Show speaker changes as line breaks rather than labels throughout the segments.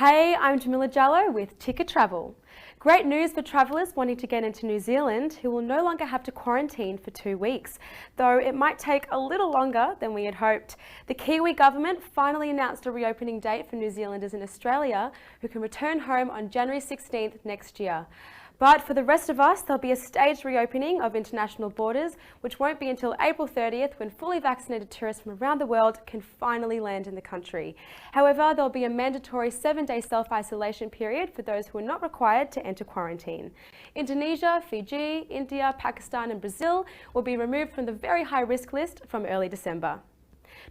Hey, I'm Jamila Jalloh with Ticket Travel. Great news for travellers wanting to get into New Zealand who will no longer have to quarantine for 2 weeks, though it might take a little longer than we had hoped. The Kiwi government finally announced a reopening date for New Zealanders in Australia who can return home on January 16th next year. But for the rest of us, there'll be a staged reopening of international borders, which won't be until April 30th when fully vaccinated tourists from around the world can finally land in the country. However, there'll be a mandatory 7-day self-isolation period for those who are not required to enter quarantine. Indonesia, Fiji, India, Pakistan and Brazil will be removed from the very high risk list from early December.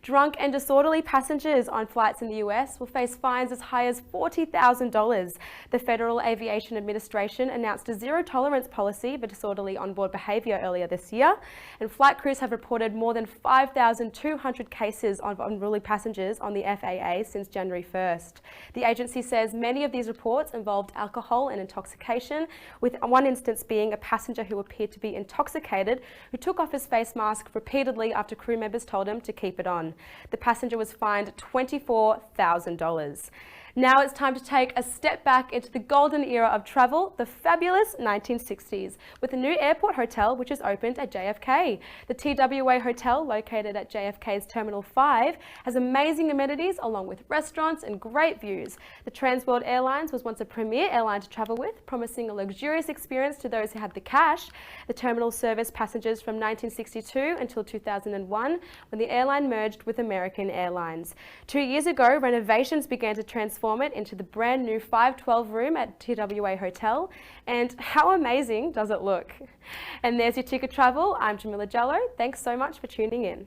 Drunk and disorderly passengers on flights in the US will face fines as high as $40,000. The Federal Aviation Administration announced a zero-tolerance policy for disorderly onboard behaviour earlier this year, and flight crews have reported more than 5,200 cases of unruly passengers on the FAA since January 1st. The agency says many of these reports involved alcohol and intoxication, with one instance being a passenger who appeared to be intoxicated who took off his face mask repeatedly after crew members told him to keep it on. The passenger was fined $24,000. Now it's time to take a step back into the golden era of travel, the fabulous 1960s, with a new airport hotel which has opened at JFK. The TWA Hotel, located at JFK's Terminal 5, has amazing amenities along with restaurants and great views. The Transworld Airlines was once a premier airline to travel with, promising a luxurious experience to those who had the cash. The terminal serviced passengers from 1962 until 2001, when the airline merged with American Airlines. 2 years ago, renovations began to transform it into the brand new 512 room at TWA Hotel, and how amazing does it look? And there's your Ticket Travel. I'm Jamila Jalloh. Thanks so much for tuning in.